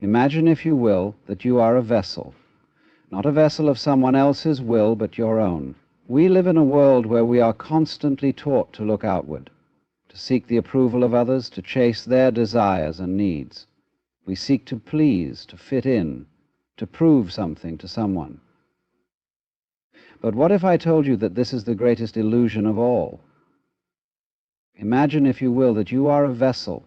Imagine, if you will, that you are a vessel, not a vessel of someone else's will, but your own. We live in a world where we are constantly taught to look outward, to seek the approval of others, to chase their desires and needs. We seek to please, to fit in, to prove something to someone. But what if I told you that this is the greatest illusion of all? Imagine, if you will, that you are a vessel,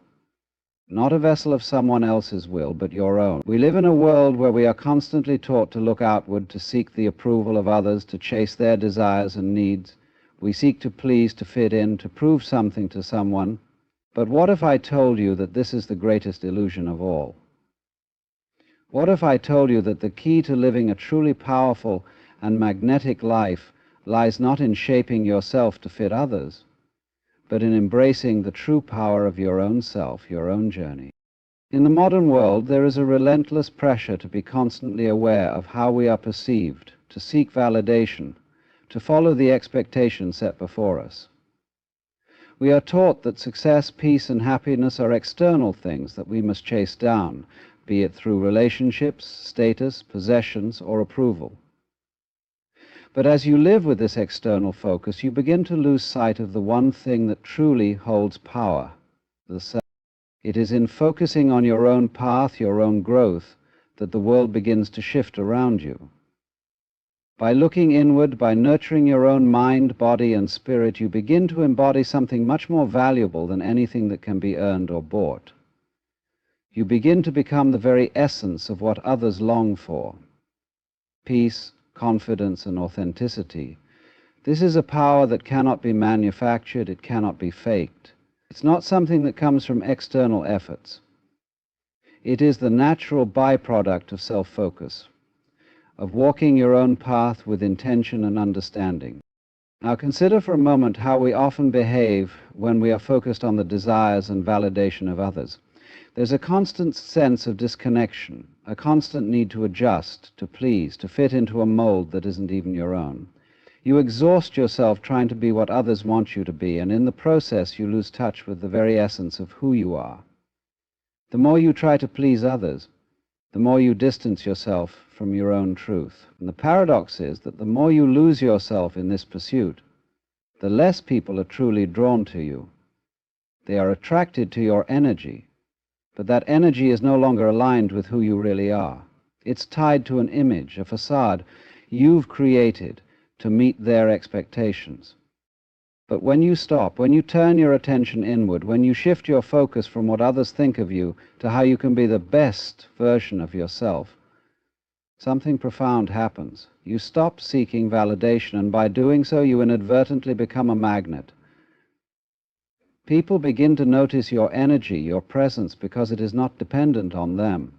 not a vessel of someone else's will, but your own. We live in a world where we are constantly taught to look outward, to seek the approval of others, to chase their desires and needs. We seek to please, to fit in, to prove something to someone. But what if I told you that this is the greatest illusion of all? What if I told you that the key to living a truly powerful and magnetic life lies not in shaping yourself to fit others, but in embracing the true power of your own self, your own journey? In the modern world, there is a relentless pressure to be constantly aware of how we are perceived, to seek validation, to follow the expectations set before us. We are taught that success, peace, and happiness are external things that we must chase down, be it through relationships, status, possessions, or approval. But as you live with this external focus, you begin to lose sight of the one thing that truly holds power, the self. It is in focusing on your own path, your own growth, that the world begins to shift around you. By looking inward, by nurturing your own mind, body, and spirit, you begin to embody something much more valuable than anything that can be earned or bought. You begin to become the very essence of what others long for: peace, confidence, and authenticity. This is a power that cannot be manufactured, it cannot be faked. It's not something that comes from external efforts. It is the natural byproduct of self-focus, of walking your own path with intention and understanding. Now consider for a moment how we often behave when we are focused on the desires and validation of others. There's a constant sense of disconnection, a constant need to adjust, to please, to fit into a mold that isn't even your own. You exhaust yourself trying to be what others want you to be, and in the process you lose touch with the very essence of who you are. The more you try to please others, the more you distance yourself from your own truth. And the paradox is that the more you lose yourself in this pursuit, the less people are truly drawn to you. They are attracted to your energy, but that energy is no longer aligned with who you really are. It's tied to an image, a facade you've created to meet their expectations. But when you stop, when you turn your attention inward, when you shift your focus from what others think of you to how you can be the best version of yourself, something profound happens. You stop seeking validation, and by doing so you inadvertently become a magnet. People begin to notice your energy, your presence, because it is not dependent on them.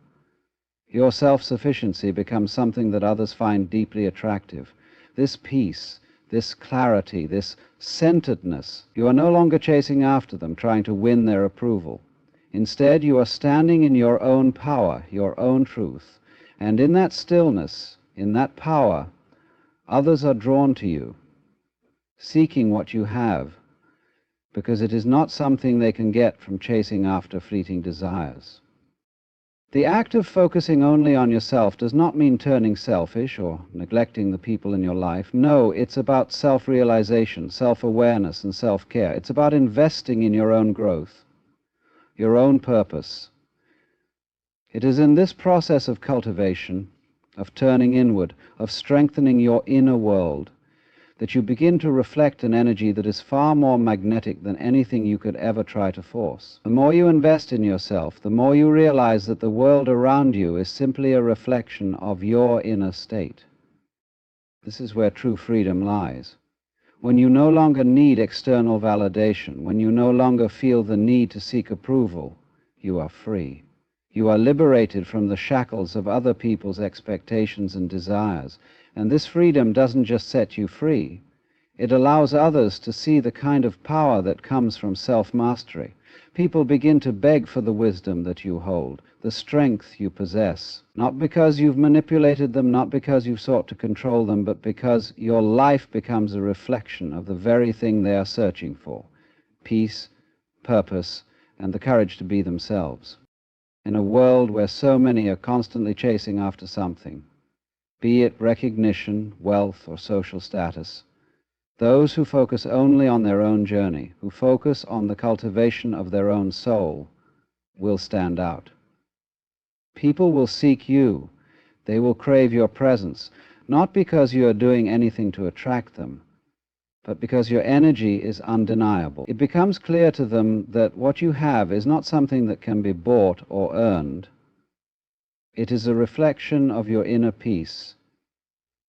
Your self-sufficiency becomes something that others find deeply attractive. This peace, this clarity, this centeredness, you are no longer chasing after them, trying to win their approval. Instead, you are standing in your own power, your own truth, and in that stillness, in that power, others are drawn to you, seeking what you have, because it is not something they can get from chasing after fleeting desires. The act of focusing only on yourself does not mean turning selfish or neglecting the people in your life. No, it's about self-realization, self-awareness, and self-care. It's about investing in your own growth, your own purpose. It is in this process of cultivation, of turning inward, of strengthening your inner world, that you begin to reflect an energy that is far more magnetic than anything you could ever try to force. The more you invest in yourself, the more you realize that the world around you is simply a reflection of your inner state. This is where true freedom lies. When you no longer need external validation, when you no longer feel the need to seek approval, you are free. You are liberated from the shackles of other people's expectations and desires. And this freedom doesn't just set you free. It allows others to see the kind of power that comes from self-mastery. People begin to beg for the wisdom that you hold, the strength you possess, not because you've manipulated them, not because you've sought to control them, but because your life becomes a reflection of the very thing they are searching for: peace, purpose, and the courage to be themselves. in a world where so many are constantly chasing after something, be it recognition, wealth, or social status. Those who focus only on their own journey, who focus on the cultivation of their own soul, will stand out. People will seek you. They will crave your presence, not because you are doing anything to attract them, but because your energy is undeniable. It becomes clear to them that what you have is not something that can be bought or earned. It is a reflection of your inner peace,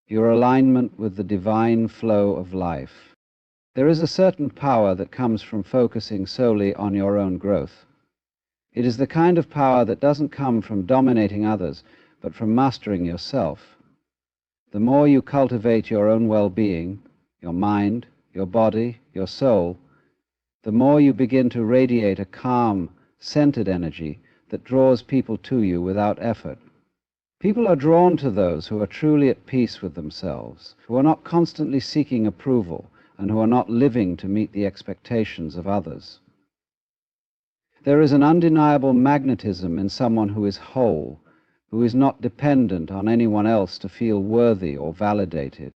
your alignment with the divine flow of life. There is a certain power that comes from focusing solely on your own growth. It is the kind of power that doesn't come from dominating others, but from mastering yourself. The more you cultivate your own well-being, your mind, your body, your soul, the more you begin to radiate a calm, centered energy that draws people to you without effort. People are drawn to those who are truly at peace with themselves, who are not constantly seeking approval, and who are not living to meet the expectations of others. There is an undeniable magnetism in someone who is whole, who is not dependent on anyone else to feel worthy or validated.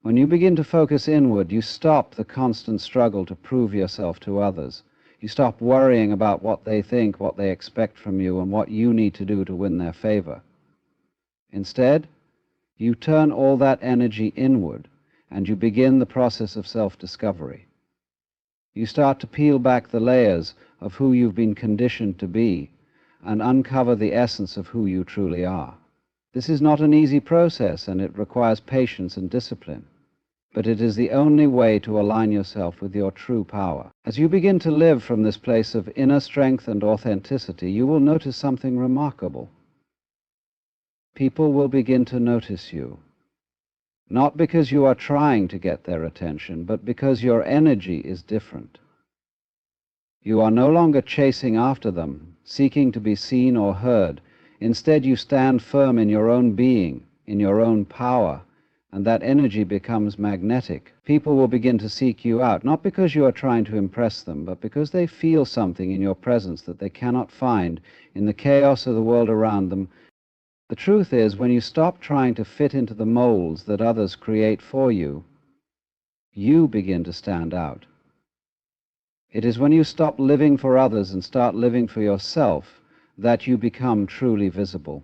When you begin to focus inward, you stop the constant struggle to prove yourself to others. You stop worrying about what they think, what they expect from you, and what you need to do to win their favor. Instead, you turn all that energy inward, and you begin the process of self-discovery. You start to peel back the layers of who you've been conditioned to be, and uncover the essence of who you truly are. This is not an easy process, and it requires patience and discipline. But it is the only way to align yourself with your true power. As you begin to live from this place of inner strength and authenticity, you will notice something remarkable. People will begin to notice you, not because you are trying to get their attention, but because your energy is different. You are no longer chasing after them, seeking to be seen or heard. Instead, you stand firm in your own being, in your own power, and that energy becomes magnetic. People will begin to seek you out, not because you are trying to impress them, but because they feel something in your presence that they cannot find in the chaos of the world around them. The truth is, when you stop trying to fit into the molds that others create for you, you begin to stand out. It is when you stop living for others and start living for yourself that you become truly visible.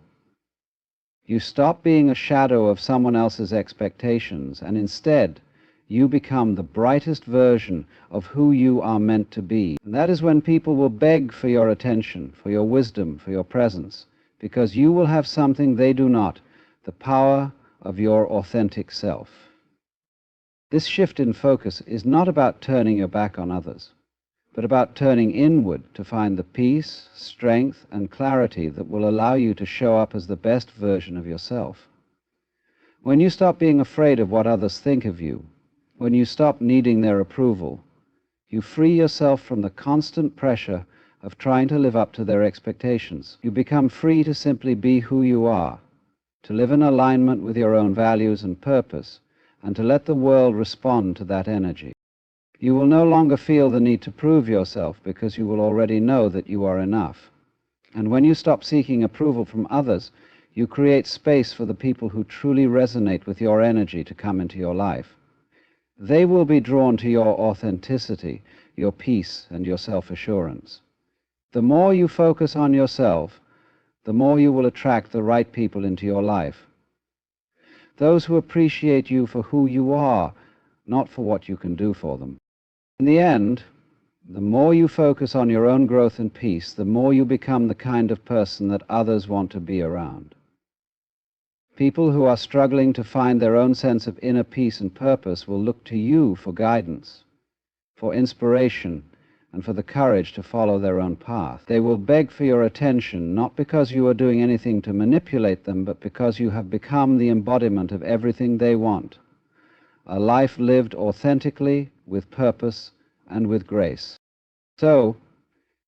You stop being a shadow of someone else's expectations, and instead you become the brightest version of who you are meant to be. And that is when people will beg for your attention, for your wisdom, for your presence, because you will have something they do not, the power of your authentic self. This shift in focus is not about turning your back on others, but about turning inward to find the peace, strength, and clarity that will allow you to show up as the best version of yourself. When you stop being afraid of what others think of you, when you stop needing their approval, you free yourself from the constant pressure of trying to live up to their expectations. You become free to simply be who you are, to live in alignment with your own values and purpose, and to let the world respond to that energy. You will no longer feel the need to prove yourself, because you will already know that you are enough. And when you stop seeking approval from others, you create space for the people who truly resonate with your energy to come into your life. They will be drawn to your authenticity, your peace, and your self-assurance. The more you focus on yourself, the more you will attract the right people into your life. Those who appreciate you for who you are, not for what you can do for them. In the end, the more you focus on your own growth and peace, the more you become the kind of person that others want to be around. People who are struggling to find their own sense of inner peace and purpose will look to you for guidance, for inspiration, and for the courage to follow their own path. They will beg for your attention, not because you are doing anything to manipulate them, but because you have become the embodiment of everything they want. A life lived authentically, with purpose, and with grace. So,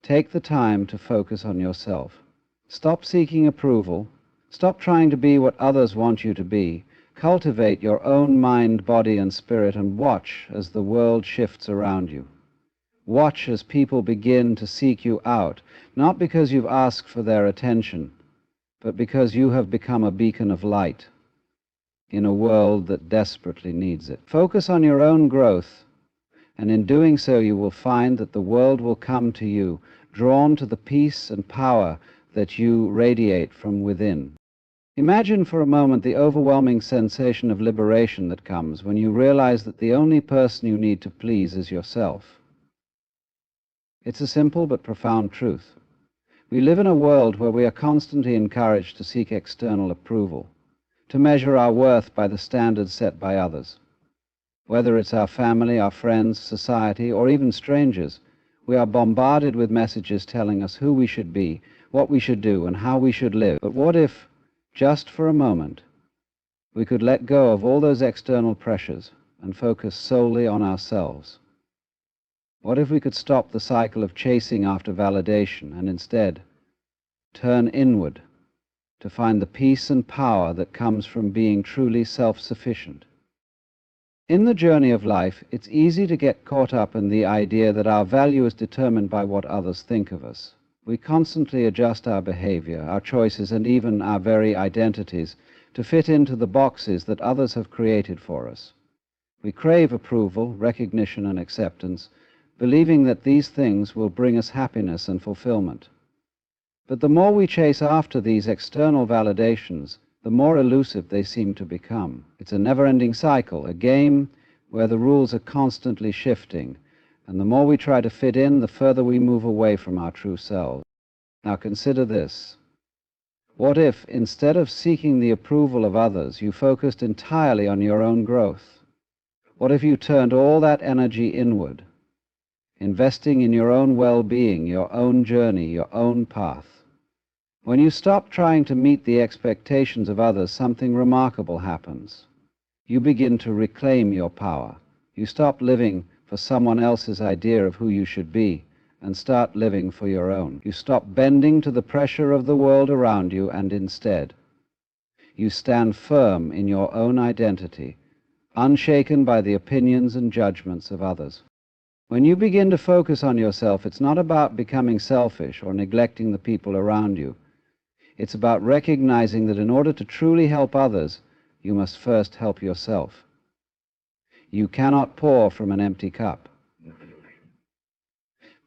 take the time to focus on yourself. Stop seeking approval. Stop trying to be what others want you to be. Cultivate your own mind, body, and spirit, and watch as the world shifts around you. Watch as people begin to seek you out, not because you've asked for their attention, but because you have become a beacon of light in a world that desperately needs it. Focus on your own growth, and in doing so you will find that the world will come to you, drawn to the peace and power that you radiate from within. Imagine for a moment the overwhelming sensation of liberation that comes when you realize that the only person you need to please is yourself. It's a simple but profound truth. We live in a world where we are constantly encouraged to seek external approval, to measure our worth by the standards set by others. Whether it's our family, our friends, society, or even strangers, we are bombarded with messages telling us who we should be, what we should do, and how we should live. But what if, just for a moment, we could let go of all those external pressures and focus solely on ourselves? What if we could stop the cycle of chasing after validation and instead turn inward to find the peace and power that comes from being truly self-sufficient? In the journey of life, it's easy to get caught up in the idea that our value is determined by what others think of us. We constantly adjust our behavior, our choices, and even our very identities to fit into the boxes that others have created for us. We crave approval, recognition, and acceptance, believing that these things will bring us happiness and fulfillment. But the more we chase after these external validations, the more elusive they seem to become. It's a never-ending cycle, a game where the rules are constantly shifting, and the more we try to fit in, the further we move away from our true selves. Now consider this. What if, instead of seeking the approval of others, you focused entirely on your own growth? What if you turned all that energy inward, investing in your own well-being, your own journey, your own path? When you stop trying to meet the expectations of others, something remarkable happens. You begin to reclaim your power. You stop living for someone else's idea of who you should be and start living for your own. You stop bending to the pressure of the world around you, and instead you stand firm in your own identity, unshaken by the opinions and judgments of others. When you begin to focus on yourself, it's not about becoming selfish or neglecting the people around you. It's about recognizing that in order to truly help others, you must first help yourself. You cannot pour from an empty cup.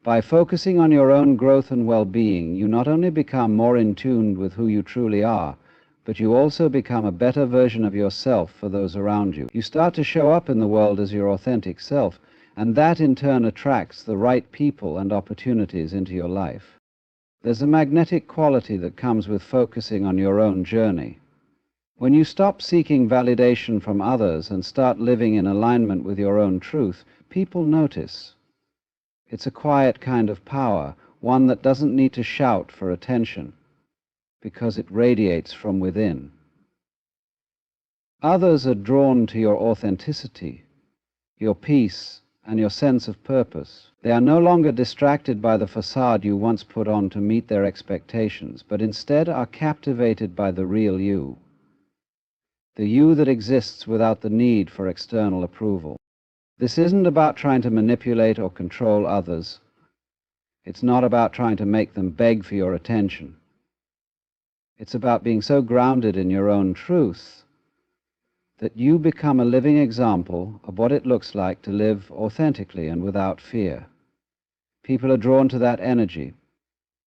By focusing on your own growth and well-being, you not only become more in tune with who you truly are, but you also become a better version of yourself for those around you. You start to show up in the world as your authentic self, and that in turn attracts the right people and opportunities into your life. There's a magnetic quality that comes with focusing on your own journey. When you stop seeking validation from others and start living in alignment with your own truth, people notice. It's a quiet kind of power, one that doesn't need to shout for attention, because it radiates from within. Others are drawn to your authenticity, your peace, and your sense of purpose. They are no longer distracted by the facade you once put on to meet their expectations, but instead are captivated by the real you. The you that exists without the need for external approval. This isn't about trying to manipulate or control others. It's not about trying to make them beg for your attention. It's about being so grounded in your own truth that you become a living example of what it looks like to live authentically and without fear. People are drawn to that energy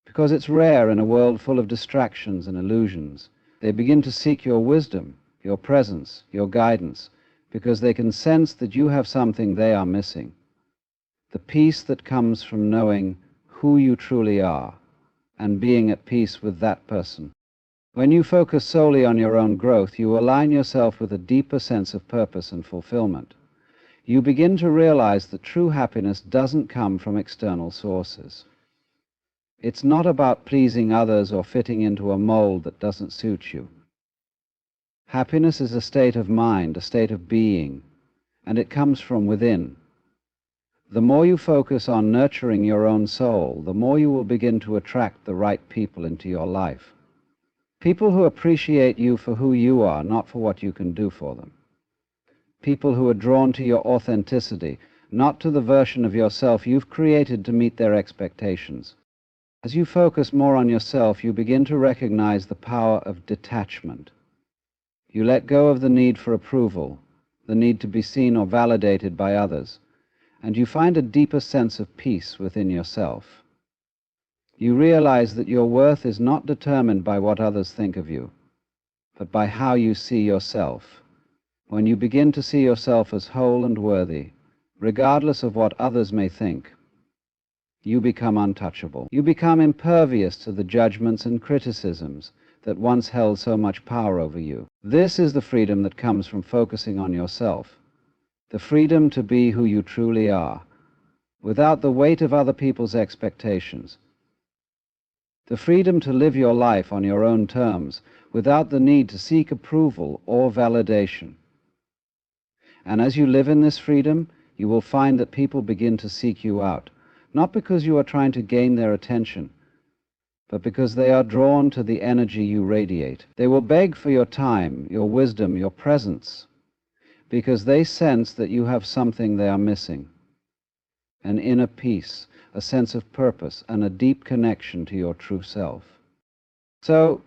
because it's rare in a world full of distractions and illusions. They begin to seek your wisdom, your presence, your guidance, because they can sense that you have something they are missing. The peace that comes from knowing who you truly are and being at peace with that person. When you focus solely on your own growth, you align yourself with a deeper sense of purpose and fulfillment. You begin to realize that true happiness doesn't come from external sources. It's not about pleasing others or fitting into a mold that doesn't suit you. Happiness is a state of mind, a state of being, and it comes from within. The more you focus on nurturing your own soul, the more you will begin to attract the right people into your life. People who appreciate you for who you are, not for what you can do for them. People who are drawn to your authenticity, not to the version of yourself you've created to meet their expectations. As you focus more on yourself, you begin to recognize the power of detachment. You let go of the need for approval, the need to be seen or validated by others, and you find a deeper sense of peace within yourself. You realize that your worth is not determined by what others think of you, but by how you see yourself. When you begin to see yourself as whole and worthy, regardless of what others may think, you become untouchable. You become impervious to the judgments and criticisms that once held so much power over you. This is the freedom that comes from focusing on yourself, the freedom to be who you truly are, without the weight of other people's expectations, the freedom to live your life on your own terms, without the need to seek approval or validation. And as you live in this freedom, you will find that people begin to seek you out, not because you are trying to gain their attention, but because they are drawn to the energy you radiate. They will beg for your time, your wisdom, your presence, because they sense that you have something they are missing, an inner peace, a sense of purpose, and a deep connection to your true self. So,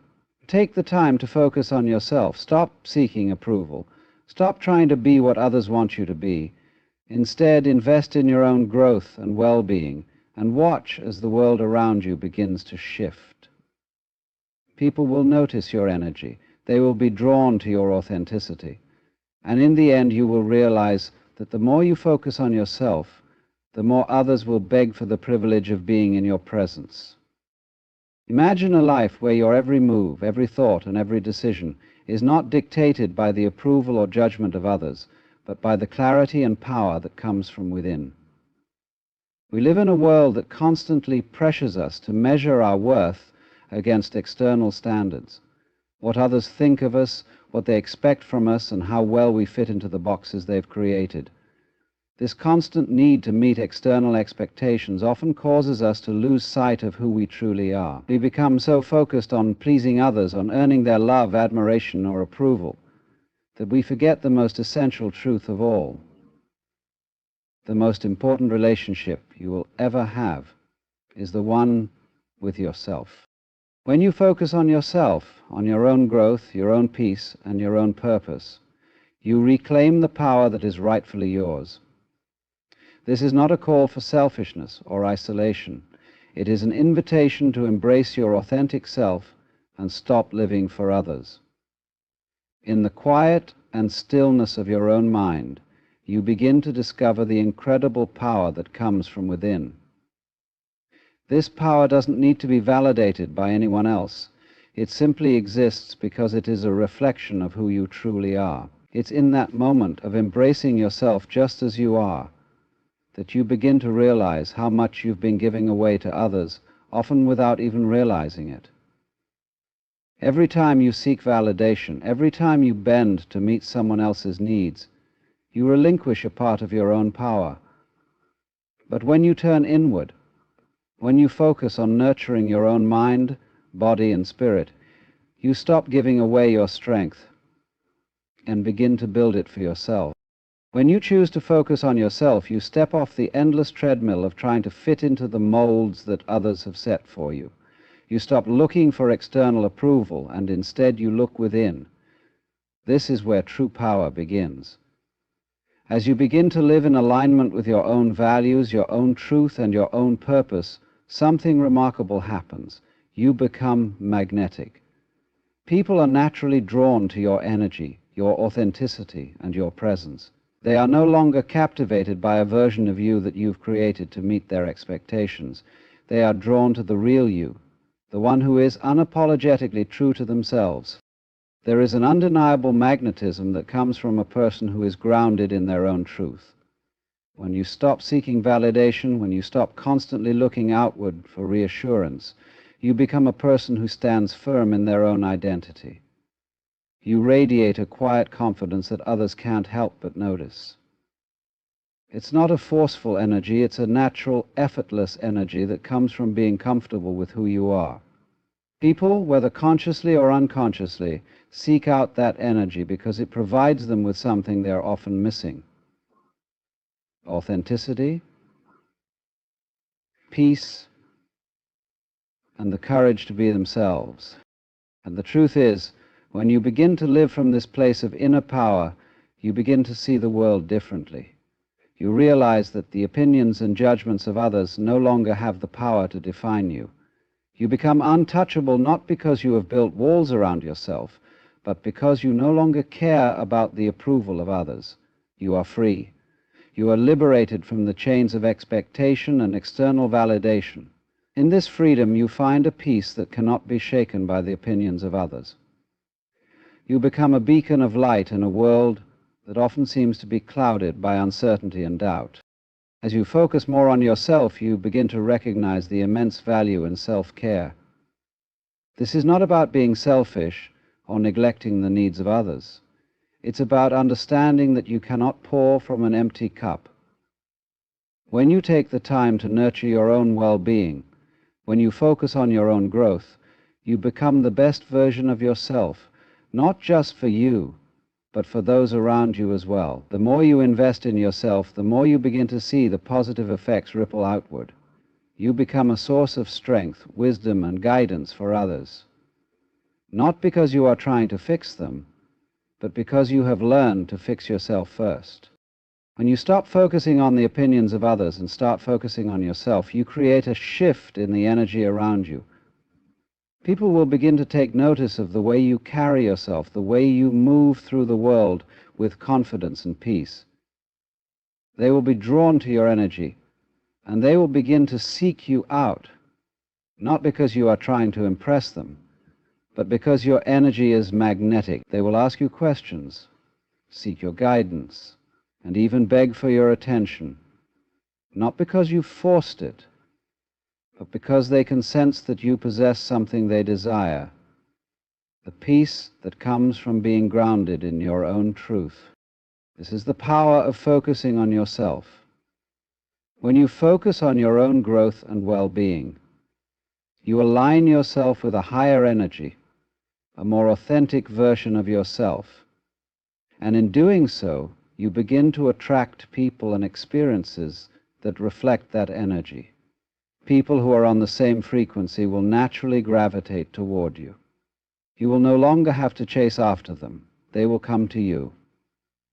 take the time to focus on yourself. Stop seeking approval. Stop trying to be what others want you to be. Instead, invest in your own growth and well-being, and watch as the world around you begins to shift. People will notice your energy. They will be drawn to your authenticity. And in the end, you will realize that the more you focus on yourself, the more others will beg for the privilege of being in your presence. Imagine a life where your every move, every thought, and every decision is not dictated by the approval or judgment of others, but by the clarity and power that comes from within. We live in a world that constantly pressures us to measure our worth against external standards, what others think of us, what they expect from us, and how well we fit into the boxes they've created. This constant need to meet external expectations often causes us to lose sight of who we truly are. We become so focused on pleasing others, on earning their love, admiration, or approval, that we forget the most essential truth of all. The most important relationship you will ever have is the one with yourself. When you focus on yourself, on your own growth, your own peace, and your own purpose, you reclaim the power that is rightfully yours. This is not a call for selfishness or isolation. It is an invitation to embrace your authentic self and stop living for others. In the quiet and stillness of your own mind, you begin to discover the incredible power that comes from within. This power doesn't need to be validated by anyone else. It simply exists because it is a reflection of who you truly are. It's in that moment of embracing yourself just as you are that you begin to realize how much you've been giving away to others, often without even realizing it. Every time you seek validation, every time you bend to meet someone else's needs, you relinquish a part of your own power. But when you turn inward, when you focus on nurturing your own mind, body, and spirit, you stop giving away your strength and begin to build it for yourself. When you choose to focus on yourself, you step off the endless treadmill of trying to fit into the molds that others have set for you. You stop looking for external approval, and instead you look within. This is where true power begins. As you begin to live in alignment with your own values, your own truth, and your own purpose, something remarkable happens. You become magnetic. People are naturally drawn to your energy, your authenticity, and your presence. They are no longer captivated by a version of you that you've created to meet their expectations. They are drawn to the real you, the one who is unapologetically true to themselves. There is an undeniable magnetism that comes from a person who is grounded in their own truth. When you stop seeking validation, when you stop constantly looking outward for reassurance, you become a person who stands firm in their own identity. You radiate a quiet confidence that others can't help but notice. It's not a forceful energy, it's a natural, effortless energy that comes from being comfortable with who you are. People, whether consciously or unconsciously, seek out that energy because it provides them with something they are often missing. authenticity, peace, and the courage to be themselves. And the truth is, when you begin to live from this place of inner power, you begin to see the world differently. You realize that the opinions and judgments of others no longer have the power to define you. You become untouchable not because you have built walls around yourself, but because you no longer care about the approval of others. You are free. You are liberated from the chains of expectation and external validation. In this freedom, you find a peace that cannot be shaken by the opinions of others. You become a beacon of light in a world that often seems to be clouded by uncertainty and doubt. As you focus more on yourself, you begin to recognize the immense value in self-care. This is not about being selfish or neglecting the needs of others. It's about understanding that you cannot pour from an empty cup. When you take the time to nurture your own well-being, when you focus on your own growth, you become the best version of yourself, not just for you, but for those around you as well. The more you invest in yourself, the more you begin to see the positive effects ripple outward. You become a source of strength, wisdom, and guidance for others. Not because you are trying to fix them, but because you have learned to fix yourself first. When you stop focusing on the opinions of others and start focusing on yourself, you create a shift in the energy around you. People will begin to take notice of the way you carry yourself, the way you move through the world with confidence and peace. They will be drawn to your energy, and they will begin to seek you out, not because you are trying to impress them, but because your energy is magnetic. They will ask you questions, seek your guidance, and even beg for your attention, not because you forced it, but because they can sense that you possess something they desire, the peace that comes from being grounded in your own truth. This is the power of focusing on yourself. When you focus on your own growth and well-being, you align yourself with a higher energy, a more authentic version of yourself, and in doing so, you begin to attract people and experiences that reflect that energy. People who are on the same frequency will naturally gravitate toward you. You will no longer have to chase after them. They will come to you,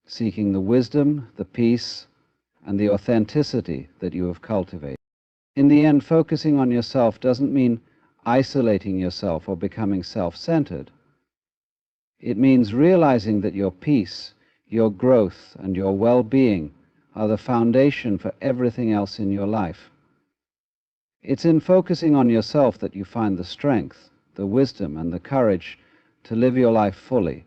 seeking the wisdom, the peace, and the authenticity that you have cultivated. In the end, focusing on yourself doesn't mean isolating yourself or becoming self-centered. It means realizing that your peace, your growth, and your well-being are the foundation for everything else in your life. It's in focusing on yourself that you find the strength, the wisdom, and the courage to live your life fully,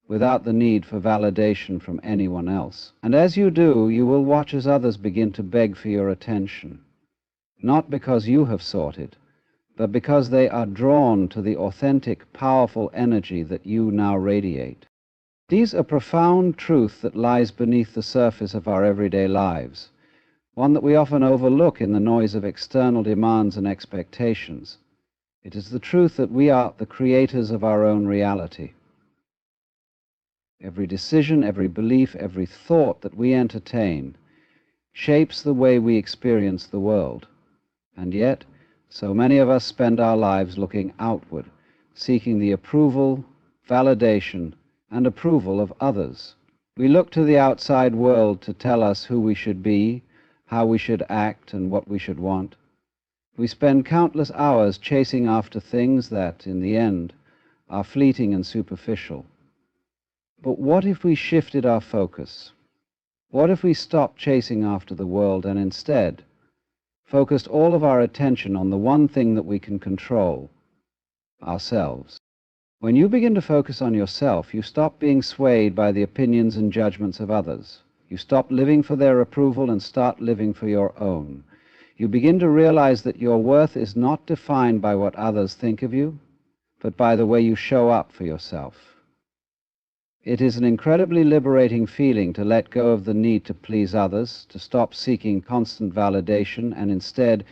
without the need for validation from anyone else. And as you do, you will watch as others begin to beg for your attention, not because you have sought it, but because they are drawn to the authentic, powerful energy that you now radiate. These are profound truth that lies beneath the surface of our everyday lives, one that we often overlook in the noise of external demands and expectations. It is the truth that we are the creators of our own reality. Every decision, every belief, every thought that we entertain shapes the way we experience the world. And yet, so many of us spend our lives looking outward, seeking the approval, validation, and approval of others. We look to the outside world to tell us who we should be, how we should act, and what we should want. We spend countless hours chasing after things that, in the end, are fleeting and superficial. But what if we shifted our focus? What if we stopped chasing after the world and instead focused all of our attention on the one thing that we can control, ourselves? When you begin to focus on yourself, you stop being swayed by the opinions and judgments of others. You stop living for their approval and start living for your own. You begin to realize that your worth is not defined by what others think of you, but by the way you show up for yourself. It is an incredibly liberating feeling to let go of the need to please others, to stop seeking constant validation, and instead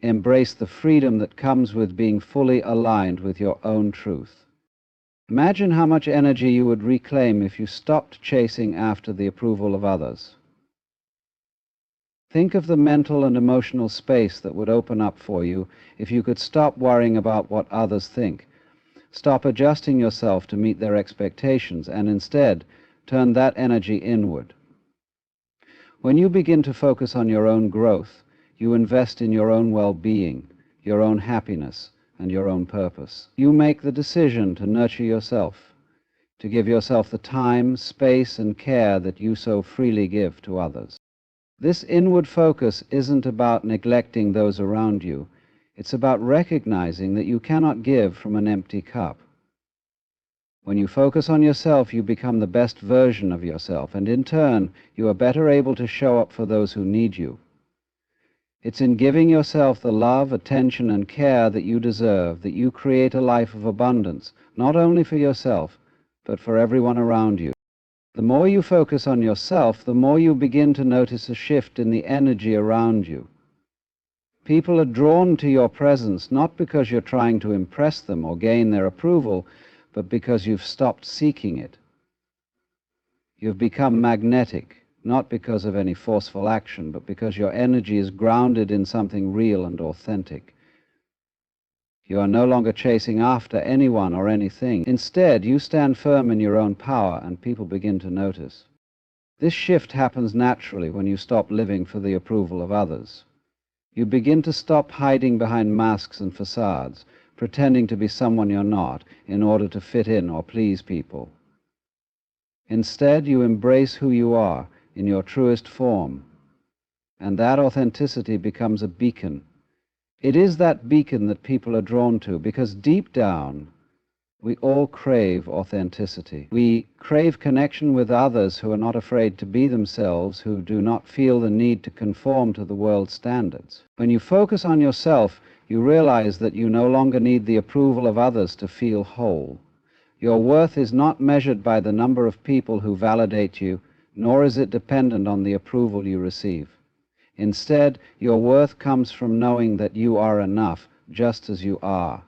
embrace the freedom that comes with being fully aligned with your own truth. Imagine how much energy you would reclaim if you stopped chasing after the approval of others. Think of the mental and emotional space that would open up for you if you could stop worrying about what others think, stop adjusting yourself to meet their expectations, and instead turn that energy inward. When you begin to focus on your own growth, you invest in your own well-being, your own happiness, and your own purpose. You make the decision to nurture yourself, to give yourself the time, space, and care that you so freely give to others. This inward focus isn't about neglecting those around you. It's about recognizing that you cannot give from an empty cup. When you focus on yourself, you become the best version of yourself, and in turn, you are better able to show up for those who need you. It's in giving yourself the love, attention, and care that you deserve that you create a life of abundance, not only for yourself, but for everyone around you. The more you focus on yourself, the more you begin to notice a shift in the energy around you. People are drawn to your presence not because you're trying to impress them or gain their approval, but because you've stopped seeking it. You've become magnetic, not because of any forceful action, but because your energy is grounded in something real and authentic. You are no longer chasing after anyone or anything. Instead, you stand firm in your own power, and people begin to notice. This shift happens naturally when you stop living for the approval of others. You begin to stop hiding behind masks and facades, pretending to be someone you're not in order to fit in or please people. Instead, you embrace who you are in your truest form, and that authenticity becomes a beacon. It is that beacon that people are drawn to because deep down, we all crave authenticity. We crave connection with others who are not afraid to be themselves, who do not feel the need to conform to the world's standards. When you focus on yourself, you realize that you no longer need the approval of others to feel whole. Your worth is not measured by the number of people who validate you, nor is it dependent on the approval you receive. Instead, your worth comes from knowing that you are enough, just as you are.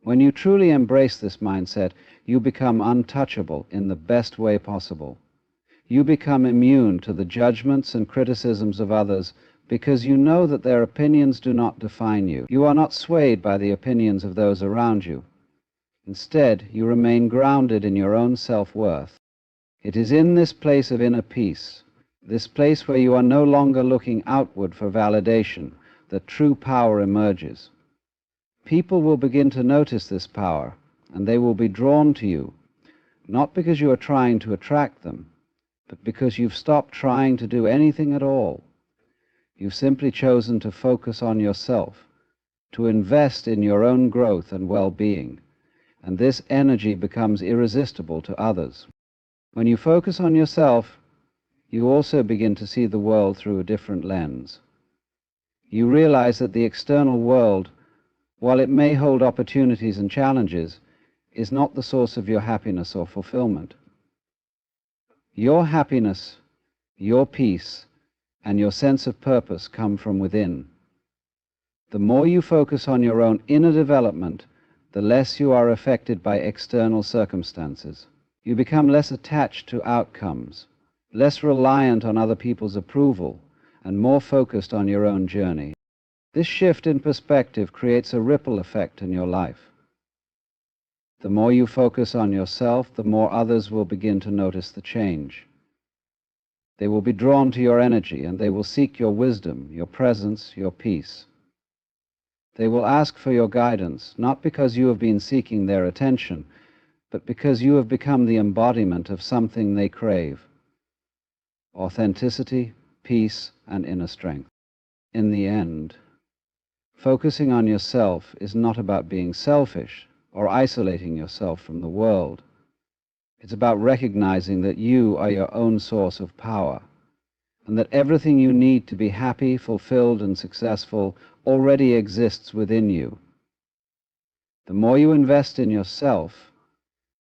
When you truly embrace this mindset, you become untouchable in the best way possible. You become immune to the judgments and criticisms of others because you know that their opinions do not define you. You are not swayed by the opinions of those around you. Instead, you remain grounded in your own self-worth. It is in this place of inner peace, this place where you are no longer looking outward for validation, that true power emerges. People will begin to notice this power, and they will be drawn to you, not because you are trying to attract them, but because you've stopped trying to do anything at all. You've simply chosen to focus on yourself, to invest in your own growth and well-being, and this energy becomes irresistible to others. When you focus on yourself, you also begin to see the world through a different lens. You realize that the external world, while it may hold opportunities and challenges, is not the source of your happiness or fulfillment. Your happiness, your peace, and your sense of purpose come from within. The more you focus on your own inner development, the less you are affected by external circumstances. You become less attached to outcomes, less reliant on other people's approval, and more focused on your own journey. This shift in perspective creates a ripple effect in your life. The more you focus on yourself, the more others will begin to notice the change. They will be drawn to your energy, and they will seek your wisdom, your presence, your peace. They will ask for your guidance, not because you have been seeking their attention, but because you have become the embodiment of something they crave: authenticity, peace, and inner strength. In the end, focusing on yourself is not about being selfish or isolating yourself from the world. It's about recognizing that you are your own source of power, and that everything you need to be happy, fulfilled, and successful already exists within you. The more you invest in yourself,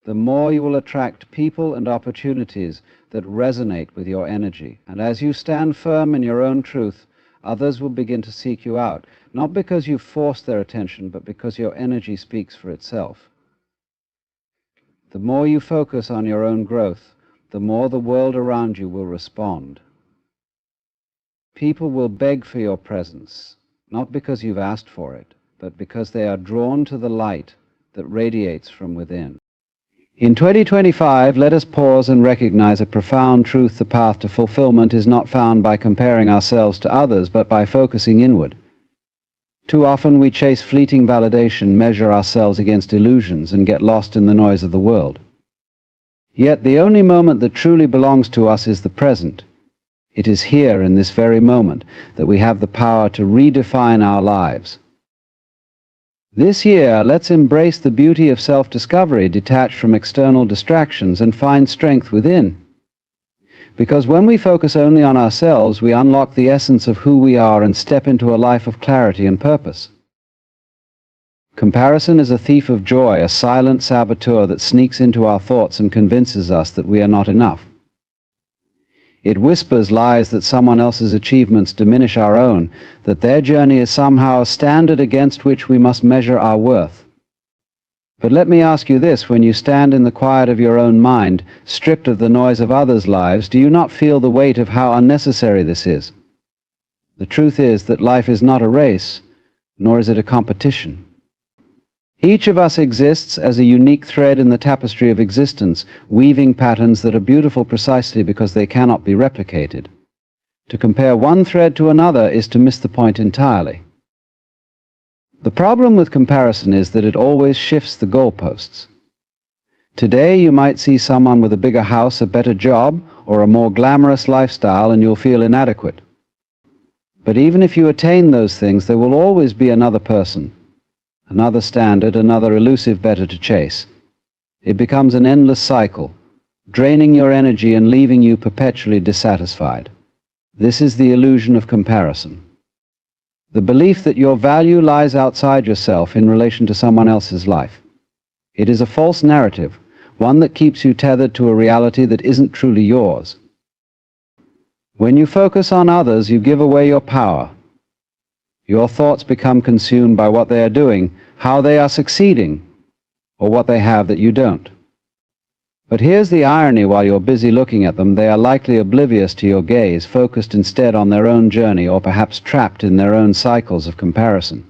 the more you will attract people and opportunities that resonate with your energy. And as you stand firm in your own truth, others will begin to seek you out, not because you force their attention, but because your energy speaks for itself. The more you focus on your own growth, the more the world around you will respond. People will beg for your presence, not because you've asked for it, but because they are drawn to the light that radiates from within. In 2025, let us pause and recognize a profound truth. The path to fulfillment is not found by comparing ourselves to others, but by focusing inward. Too often we chase fleeting validation, measure ourselves against illusions, and get lost in the noise of the world. Yet the only moment that truly belongs to us is the present. It is here, in this very moment, that we have the power to redefine our lives. This year, let's embrace the beauty of self-discovery, detached from external distractions, and find strength within. Because when we focus only on ourselves, we unlock the essence of who we are and step into a life of clarity and purpose. Comparison is a thief of joy, a silent saboteur that sneaks into our thoughts and convinces us that we are not enough. It whispers lies that someone else's achievements diminish our own, that their journey is somehow a standard against which we must measure our worth. But let me ask you this: when you stand in the quiet of your own mind, stripped of the noise of others' lives, do you not feel the weight of how unnecessary this is? The truth is that life is not a race, nor is it a competition. Each of us exists as a unique thread in the tapestry of existence, weaving patterns that are beautiful precisely because they cannot be replicated. To compare one thread to another is to miss the point entirely. The problem with comparison is that it always shifts the goalposts. Today you might see someone with a bigger house, a better job, or a more glamorous lifestyle, and you'll feel inadequate. But even if you attain those things, there will always be another person, another standard, another elusive better to chase. It becomes an endless cycle, draining your energy and leaving you perpetually dissatisfied. This is the illusion of comparison. The belief that your value lies outside yourself in relation to someone else's life. It is a false narrative, one that keeps you tethered to a reality that isn't truly yours. When you focus on others, you give away your power. Your thoughts become consumed by what they are doing, how they are succeeding, or what they have that you don't. But here's the irony: while you're busy looking at them, they are likely oblivious to your gaze, focused instead on their own journey, or perhaps trapped in their own cycles of comparison.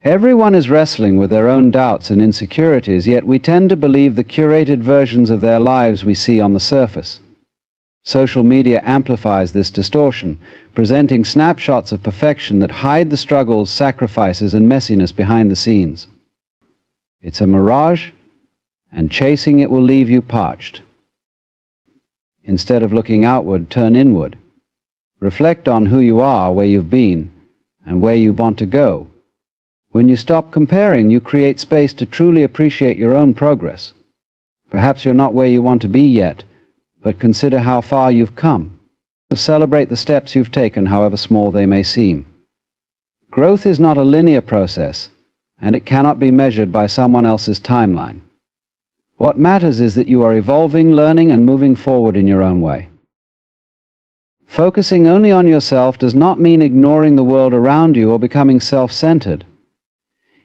Everyone is wrestling with their own doubts and insecurities, yet we tend to believe the curated versions of their lives we see on the surface. Social media amplifies this distortion, presenting snapshots of perfection that hide the struggles, sacrifices, and messiness behind the scenes. It's a mirage, and chasing it will leave you parched. Instead of looking outward, turn inward. Reflect on who you are, where you've been, and where you want to go. When you stop comparing, you create space to truly appreciate your own progress. Perhaps you're not where you want to be yet, but consider how far you've come. Celebrate the steps you've taken, however small they may seem. Growth is not a linear process, and it cannot be measured by someone else's timeline. What matters is that you are evolving, learning, and moving forward in your own way. Focusing only on yourself does not mean ignoring the world around you or becoming self-centered.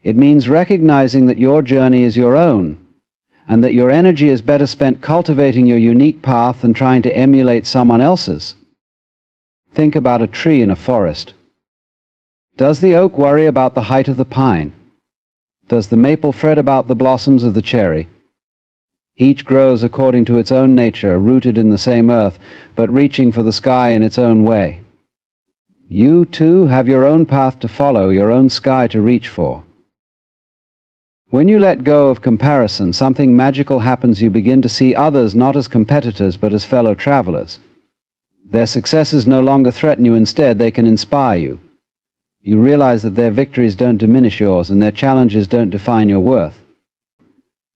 It means recognizing that your journey is your own, and that your energy is better spent cultivating your unique path than trying to emulate someone else's. Think about a tree in a forest. Does the oak worry about the height of the pine? Does the maple fret about the blossoms of the cherry? Each grows according to its own nature, rooted in the same earth, but reaching for the sky in its own way. You, too, have your own path to follow, your own sky to reach for. When you let go of comparison, something magical happens. You begin to see others not as competitors, but as fellow travelers. Their successes no longer threaten you. Instead, they can inspire you. You realize that their victories don't diminish yours, and their challenges don't define your worth.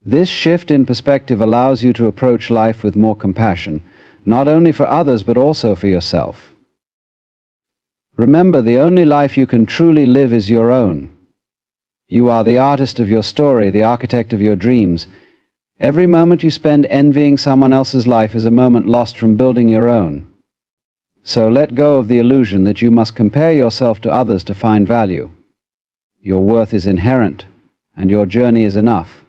This shift in perspective allows you to approach life with more compassion, not only for others, but also for yourself. Remember, the only life you can truly live is your own. You are the artist of your story, the architect of your dreams. Every moment you spend envying someone else's life is a moment lost from building your own. So let go of the illusion that you must compare yourself to others to find value. Your worth is inherent, and your journey is enough.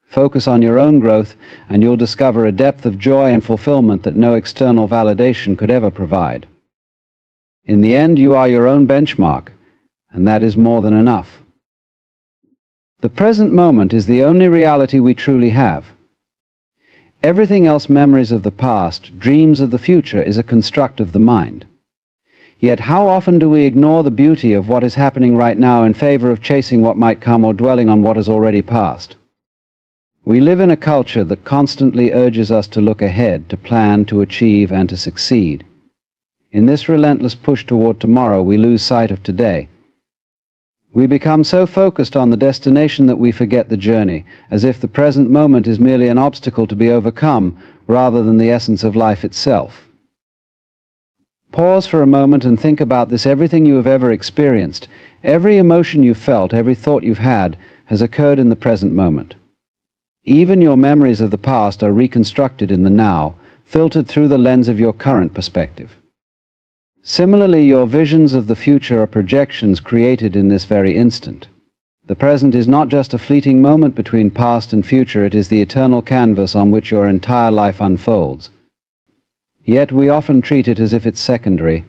Focus on your own growth, and you'll discover a depth of joy and fulfillment that no external validation could ever provide. In the end, you are your own benchmark, and that is more than enough. The present moment is the only reality we truly have. Everything else, memories of the past, dreams of the future, is a construct of the mind. Yet how often do we ignore the beauty of what is happening right now in favor of chasing what might come or dwelling on what has already passed? We live in a culture that constantly urges us to look ahead, to plan, to achieve, and to succeed. In this relentless push toward tomorrow, we lose sight of today. We become so focused on the destination that we forget the journey, as if the present moment is merely an obstacle to be overcome, rather than the essence of life itself. Pause for a moment and think about this. Everything you have ever experienced, every emotion you've felt, every thought you've had, has occurred in the present moment. Even your memories of the past are reconstructed in the now, filtered through the lens of your current perspective. Similarly, your visions of the future are projections created in this very instant. The present is not just a fleeting moment between past and future, it is the eternal canvas on which your entire life unfolds. Yet we often treat it as if it's secondary,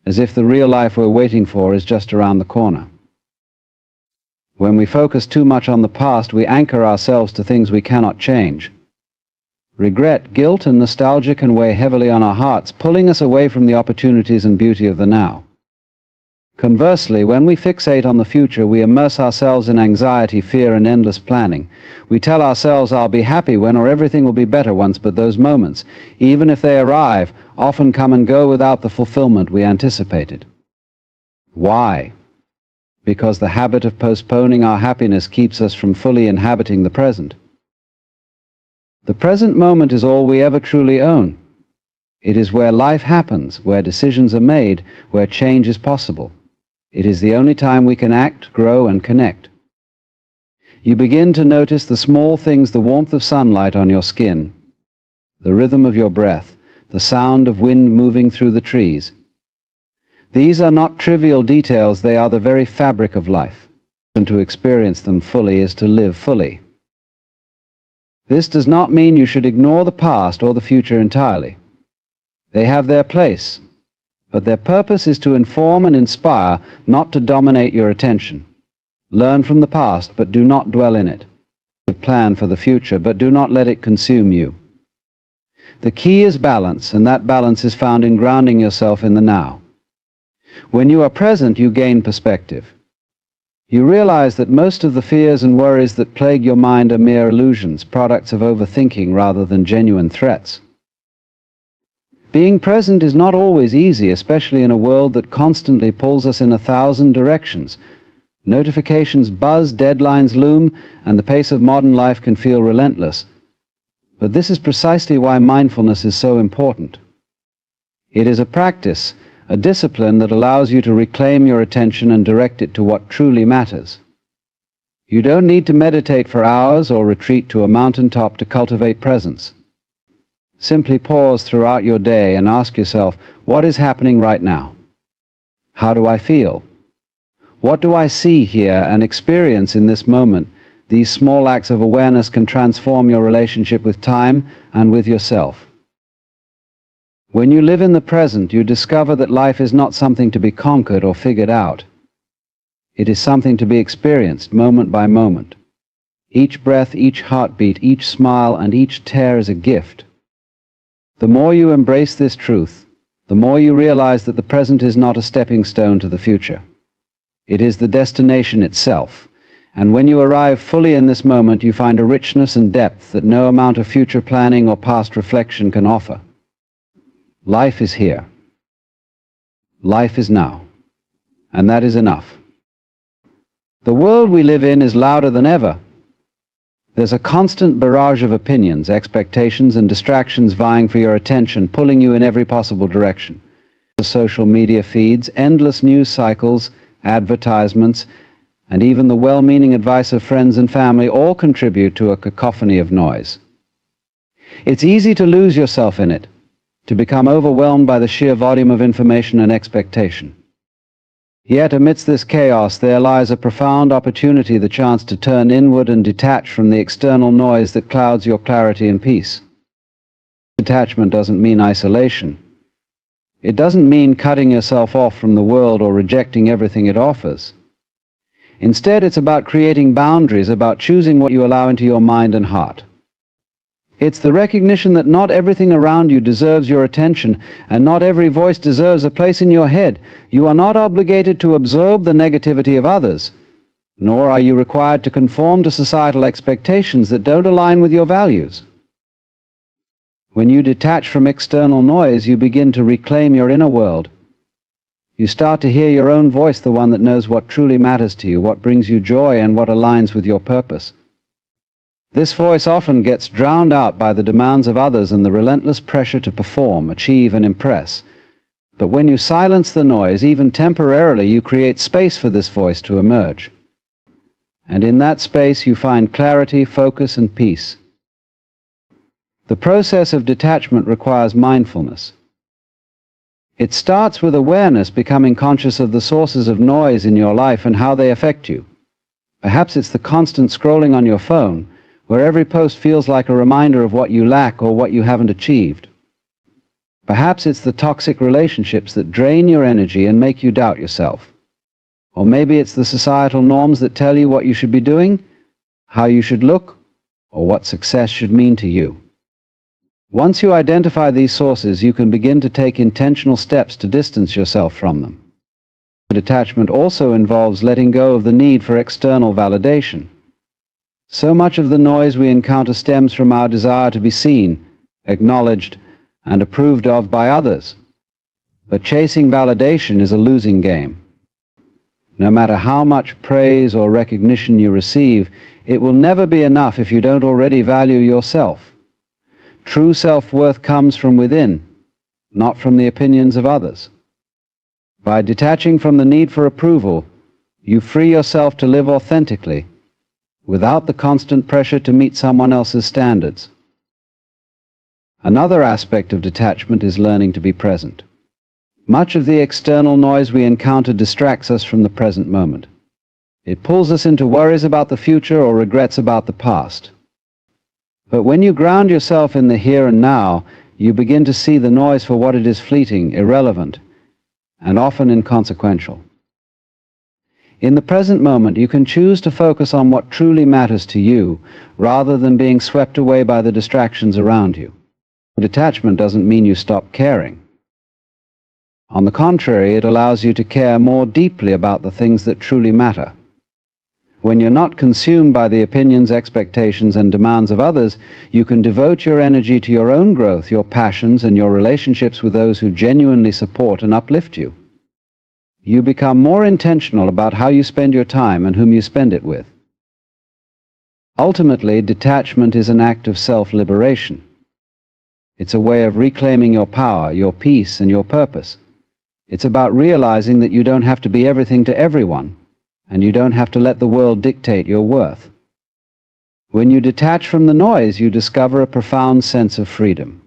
as if the real life we're waiting for is just around the corner. When we focus too much on the past, we anchor ourselves to things we cannot change. Regret, guilt, and nostalgia can weigh heavily on our hearts, pulling us away from the opportunities and beauty of the now. Conversely, when we fixate on the future, we immerse ourselves in anxiety, fear, and endless planning. We tell ourselves, "I'll be happy when," or "everything will be better once," but those moments, even if they arrive, often come and go without the fulfillment we anticipated. Why? Because the habit of postponing our happiness keeps us from fully inhabiting the present. The present moment is all we ever truly own. It is where life happens, where decisions are made, where change is possible. It is the only time we can act, grow, and connect. You begin to notice the small things: the warmth of sunlight on your skin, the rhythm of your breath, the sound of wind moving through the trees. These are not trivial details, they are the very fabric of life. And to experience them fully is to live fully. This does not mean you should ignore the past or the future entirely. They have their place, but their purpose is to inform and inspire, not to dominate your attention. Learn from the past, but do not dwell in it. Plan for the future, but do not let it consume you. The key is balance, and that balance is found in grounding yourself in the now. When you are present, you gain perspective. You realize that most of the fears and worries that plague your mind are mere illusions, products of overthinking rather than genuine threats. Being present is not always easy, especially in a world that constantly pulls us in 1,000 directions. Notifications buzz, deadlines loom, and the pace of modern life can feel relentless. But this is precisely why mindfulness is so important. It is a practice, a discipline that allows you to reclaim your attention and direct it to what truly matters. You don't need to meditate for hours or retreat to a mountaintop to cultivate presence. Simply pause throughout your day and ask yourself, what is happening right now? How do I feel? What do I see, hear, and experience in this moment? These small acts of awareness can transform your relationship with time and with yourself. When you live in the present, you discover that life is not something to be conquered or figured out. It is something to be experienced moment by moment. Each breath, each heartbeat, each smile, and each tear is a gift. The more you embrace this truth, the more you realize that the present is not a stepping stone to the future. It is the destination itself, and when you arrive fully in this moment, you find a richness and depth that no amount of future planning or past reflection can offer. Life is here. Life is now. And that is enough. The world we live in is louder than ever. There's a constant barrage of opinions, expectations, and distractions vying for your attention, pulling you in every possible direction. The social media feeds, endless news cycles, advertisements, and even the well-meaning advice of friends and family all contribute to a cacophony of noise. It's easy to lose yourself in it, to become overwhelmed by the sheer volume of information and expectation. Yet amidst this chaos there lies a profound opportunity, the chance to turn inward and detach from the external noise that clouds your clarity and peace. Detachment doesn't mean isolation. It doesn't mean cutting yourself off from the world or rejecting everything it offers. Instead, it's about creating boundaries, about choosing what you allow into your mind and heart. It's the recognition that not everything around you deserves your attention, and not every voice deserves a place in your head. You are not obligated to absorb the negativity of others, nor are you required to conform to societal expectations that don't align with your values. When you detach from external noise, you begin to reclaim your inner world. You start to hear your own voice, the one that knows what truly matters to you, what brings you joy, and what aligns with your purpose. This voice often gets drowned out by the demands of others and the relentless pressure to perform, achieve, and impress. But when you silence the noise, even temporarily, you create space for this voice to emerge. And in that space, you find clarity, focus, and peace. The process of detachment requires mindfulness. It starts with awareness, becoming conscious of the sources of noise in your life and how they affect you. Perhaps it's the constant scrolling on your phone, where every post feels like a reminder of what you lack or what you haven't achieved. Perhaps it's the toxic relationships that drain your energy and make you doubt yourself. Or maybe it's the societal norms that tell you what you should be doing, how you should look, or what success should mean to you. Once you identify these sources, you can begin to take intentional steps to distance yourself from them. Detachment also involves letting go of the need for external validation. So much of the noise we encounter stems from our desire to be seen, acknowledged, and approved of by others. But chasing validation is a losing game. No matter how much praise or recognition you receive, it will never be enough if you don't already value yourself. True self-worth comes from within, not from the opinions of others. By detaching from the need for approval, you free yourself to live authentically, without the constant pressure to meet someone else's standards. Another aspect of detachment is learning to be present. Much of the external noise we encounter distracts us from the present moment. It pulls us into worries about the future or regrets about the past. But when you ground yourself in the here and now, you begin to see the noise for what it is: fleeting, irrelevant, and often inconsequential. In the present moment, you can choose to focus on what truly matters to you, rather than being swept away by the distractions around you. Detachment doesn't mean you stop caring. On the contrary, it allows you to care more deeply about the things that truly matter. When you're not consumed by the opinions, expectations, and demands of others, you can devote your energy to your own growth, your passions, and your relationships with those who genuinely support and uplift you. You become more intentional about how you spend your time and whom you spend it with. Ultimately, detachment is an act of self-liberation. It's a way of reclaiming your power, your peace, and your purpose. It's about realizing that you don't have to be everything to everyone, and you don't have to let the world dictate your worth. When you detach from the noise, you discover a profound sense of freedom.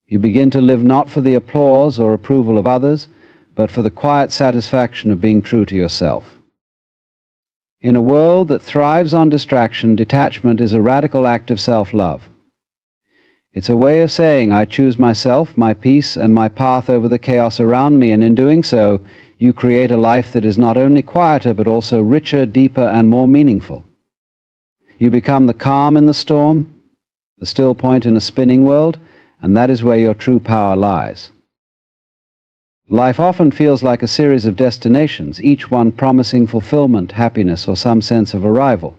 You begin to live not for the applause or approval of others, but for the quiet satisfaction of being true to yourself. In a world that thrives on distraction, detachment is a radical act of self-love. It's a way of saying, I choose myself, my peace, and my path over the chaos around me, and in doing so, you create a life that is not only quieter, but also richer, deeper, and more meaningful. You become the calm in the storm, the still point in a spinning world, and that is where your true power lies. Life often feels like a series of destinations, each one promising fulfillment, happiness, or some sense of arrival.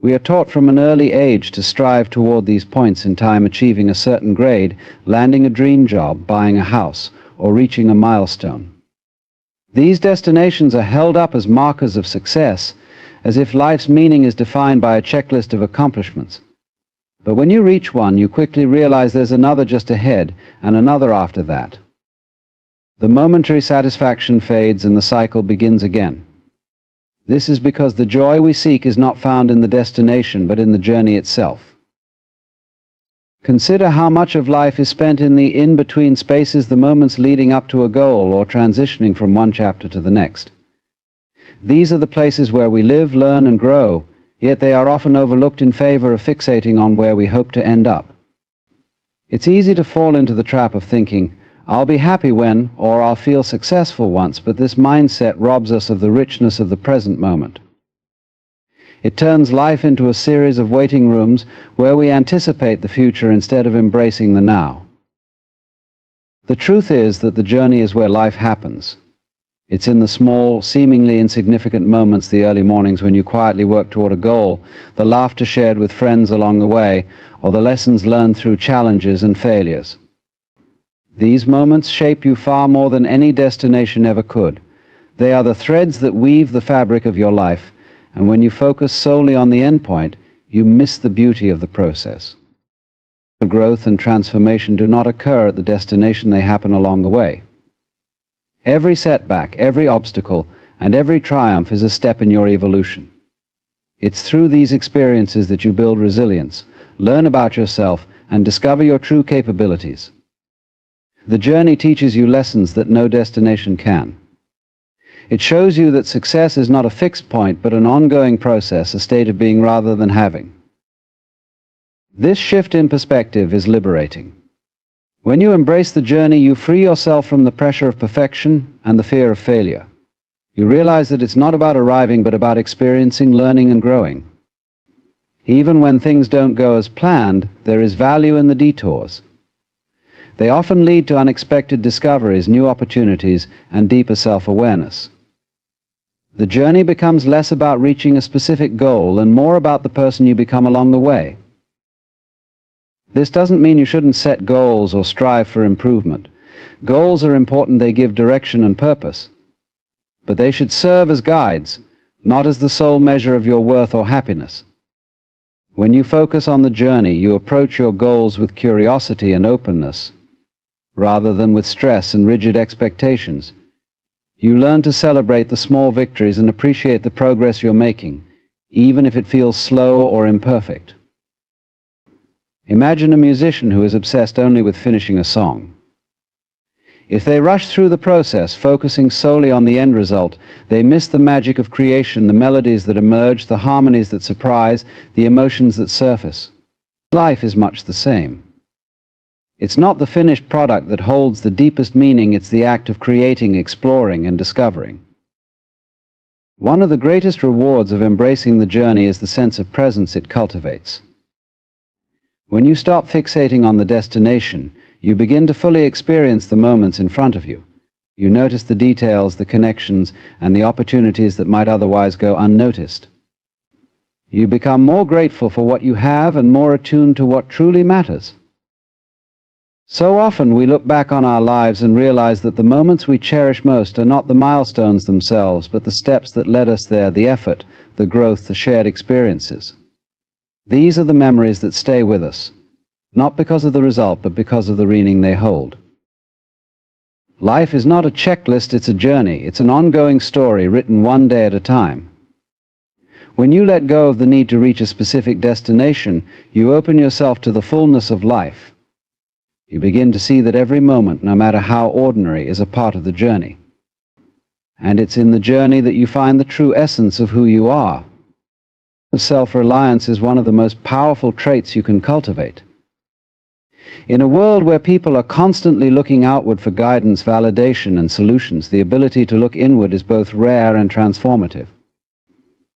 We are taught from an early age to strive toward these points in time, achieving a certain grade, landing a dream job, buying a house, or reaching a milestone. These destinations are held up as markers of success, as if life's meaning is defined by a checklist of accomplishments. But when you reach one, you quickly realize there's another just ahead, and another after that. The momentary satisfaction fades and the cycle begins again. This is because the joy we seek is not found in the destination, but in the journey itself. Consider how much of life is spent in the in-between spaces, the moments leading up to a goal or transitioning from one chapter to the next. These are the places where we live, learn, and grow, yet they are often overlooked in favor of fixating on where we hope to end up. It's easy to fall into the trap of thinking, I'll be happy when, or I'll feel successful once, but this mindset robs us of the richness of the present moment. It turns life into a series of waiting rooms where we anticipate the future instead of embracing the now. The truth is that the journey is where life happens. It's in the small, seemingly insignificant moments, the early mornings when you quietly work toward a goal, the laughter shared with friends along the way, or the lessons learned through challenges and failures. These moments shape you far more than any destination ever could. They are the threads that weave the fabric of your life, and when you focus solely on the end point, you miss the beauty of the process. Growth and transformation do not occur at the destination, they happen along the way. Every setback, every obstacle, and every triumph is a step in your evolution. It's through these experiences that you build resilience, learn about yourself, and discover your true capabilities. The journey teaches you lessons that no destination can. It shows you that success is not a fixed point, but an ongoing process, a state of being rather than having. This shift in perspective is liberating. When you embrace the journey, you free yourself from the pressure of perfection and the fear of failure. You realize that it's not about arriving, but about experiencing, learning, and growing. Even when things don't go as planned, there is value in the detours. They often lead to unexpected discoveries, new opportunities, and deeper self-awareness. The journey becomes less about reaching a specific goal and more about the person you become along the way. This doesn't mean you shouldn't set goals or strive for improvement. Goals are important, they give direction and purpose. But they should serve as guides, not as the sole measure of your worth or happiness. When you focus on the journey, you approach your goals with curiosity and openness, rather than with stress and rigid expectations. You learn to celebrate the small victories and appreciate the progress you're making, even if it feels slow or imperfect. Imagine a musician who is obsessed only with finishing a song. If they rush through the process, focusing solely on the end result, they miss the magic of creation, the melodies that emerge, the harmonies that surprise, the emotions that surface. Life is much the same. It's not the finished product that holds the deepest meaning, it's the act of creating, exploring, and discovering. One of the greatest rewards of embracing the journey is the sense of presence it cultivates. When you stop fixating on the destination, you begin to fully experience the moments in front of you. You notice the details, the connections, and the opportunities that might otherwise go unnoticed. You become more grateful for what you have and more attuned to what truly matters. So often we look back on our lives and realize that the moments we cherish most are not the milestones themselves, but the steps that led us there, the effort, the growth, the shared experiences. These are the memories that stay with us, not because of the result, but because of the meaning they hold. Life is not a checklist, it's a journey. It's an ongoing story written one day at a time. When you let go of the need to reach a specific destination, you open yourself to the fullness of life. You begin to see that every moment, no matter how ordinary, is a part of the journey. And it's in the journey that you find the true essence of who you are. Self-reliance is one of the most powerful traits you can cultivate. In a world where people are constantly looking outward for guidance, validation, and solutions, the ability to look inward is both rare and transformative.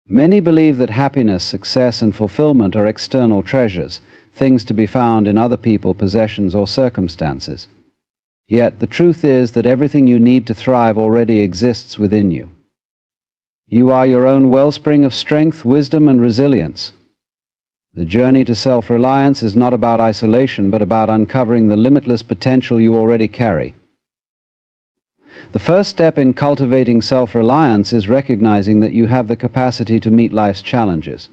Many believe that happiness, success, and fulfillment are external treasures, things to be found in other people, possessions, or circumstances. Yet the truth is that everything you need to thrive already exists within you. You are your own wellspring of strength, wisdom, and resilience. The journey to self-reliance is not about isolation, but about uncovering the limitless potential you already carry. The first step in cultivating self-reliance is recognizing that you have the capacity to meet life's challenges.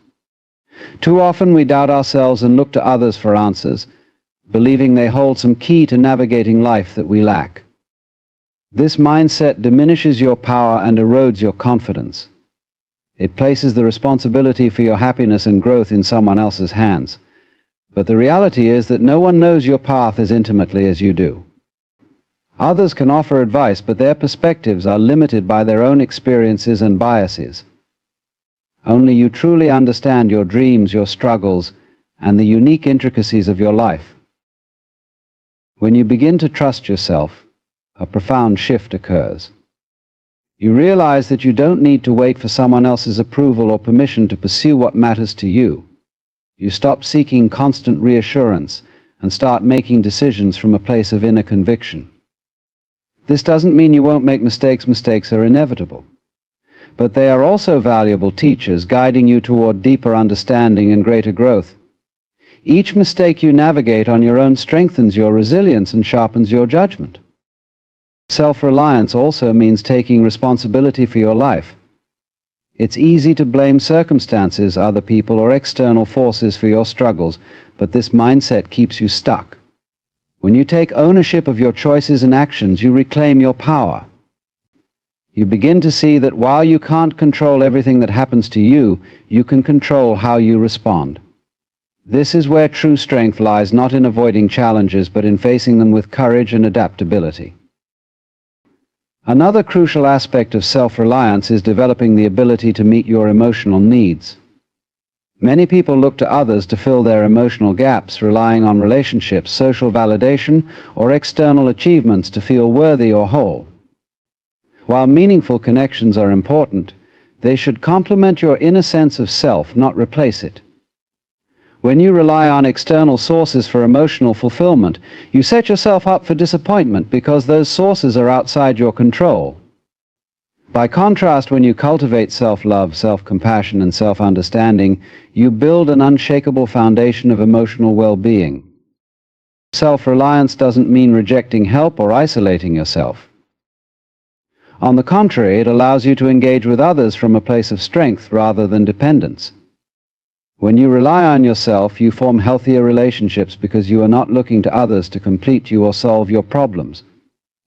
Too often we doubt ourselves and look to others for answers, believing they hold some key to navigating life that we lack. This mindset diminishes your power and erodes your confidence. It places the responsibility for your happiness and growth in someone else's hands. But the reality is that no one knows your path as intimately as you do. Others can offer advice, but their perspectives are limited by their own experiences and biases. Only you truly understand your dreams, your struggles, and the unique intricacies of your life. When you begin to trust yourself, a profound shift occurs. You realize that you don't need to wait for someone else's approval or permission to pursue what matters to you. You stop seeking constant reassurance and start making decisions from a place of inner conviction. This doesn't mean you won't make mistakes. Mistakes are inevitable. But they are also valuable teachers, guiding you toward deeper understanding and greater growth. Each mistake you navigate on your own strengthens your resilience and sharpens your judgment. Self-reliance also means taking responsibility for your life. It's easy to blame circumstances, other people, or external forces for your struggles, but this mindset keeps you stuck. When you take ownership of your choices and actions, you reclaim your power. You begin to see that while you can't control everything that happens to you, you can control how you respond. This is where true strength lies, not in avoiding challenges, but in facing them with courage and adaptability. Another crucial aspect of self-reliance is developing the ability to meet your emotional needs. Many people look to others to fill their emotional gaps, relying on relationships, social validation, or external achievements to feel worthy or whole. While meaningful connections are important, they should complement your inner sense of self, not replace it. When you rely on external sources for emotional fulfillment, you set yourself up for disappointment because those sources are outside your control. By contrast, when you cultivate self-love, self-compassion, and self-understanding, you build an unshakable foundation of emotional well-being. Self-reliance doesn't mean rejecting help or isolating yourself. On the contrary, it allows you to engage with others from a place of strength rather than dependence. When you rely on yourself, you form healthier relationships because you are not looking to others to complete you or solve your problems.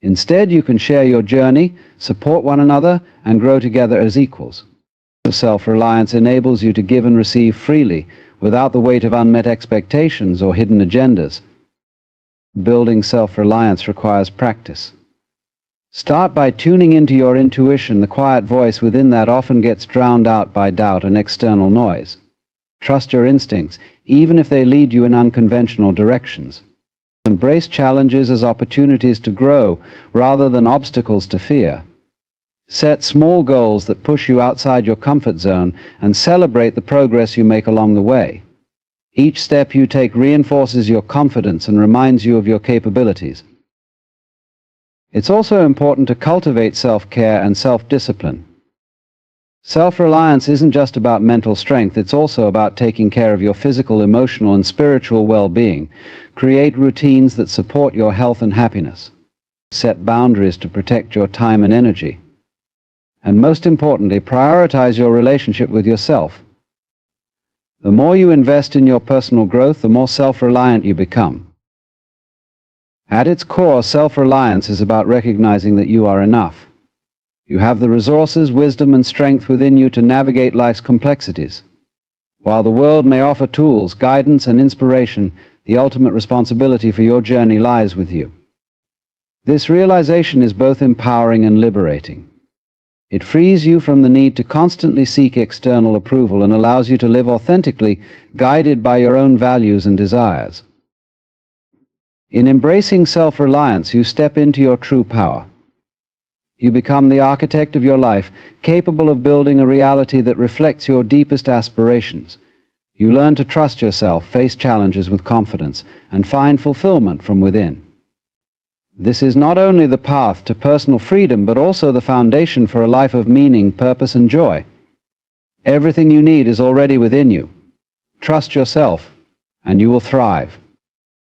Instead, you can share your journey, support one another, and grow together as equals. Self-reliance enables you to give and receive freely, without the weight of unmet expectations or hidden agendas. Building self-reliance requires practice. Start by tuning into your intuition, the quiet voice within that often gets drowned out by doubt and external noise. Trust your instincts, even if they lead you in unconventional directions. Embrace challenges as opportunities to grow, rather than obstacles to fear. Set small goals that push you outside your comfort zone and celebrate the progress you make along the way. Each step you take reinforces your confidence and reminds you of your capabilities. It's also important to cultivate self-care and self-discipline. Self-reliance isn't just about mental strength, it's also about taking care of your physical, emotional, and spiritual well-being. Create routines that support your health and happiness. Set boundaries to protect your time and energy. And most importantly, prioritize your relationship with yourself. The more you invest in your personal growth, the more self-reliant you become. At its core, self-reliance is about recognizing that you are enough. You have the resources, wisdom, and strength within you to navigate life's complexities. While the world may offer tools, guidance, and inspiration, the ultimate responsibility for your journey lies with you. This realization is both empowering and liberating. It frees you from the need to constantly seek external approval and allows you to live authentically, guided by your own values and desires. In embracing self-reliance, you step into your true power. You become the architect of your life, capable of building a reality that reflects your deepest aspirations. You learn to trust yourself, face challenges with confidence, and find fulfillment from within. This is not only the path to personal freedom, but also the foundation for a life of meaning, purpose, and joy. Everything you need is already within you. Trust yourself, and you will thrive.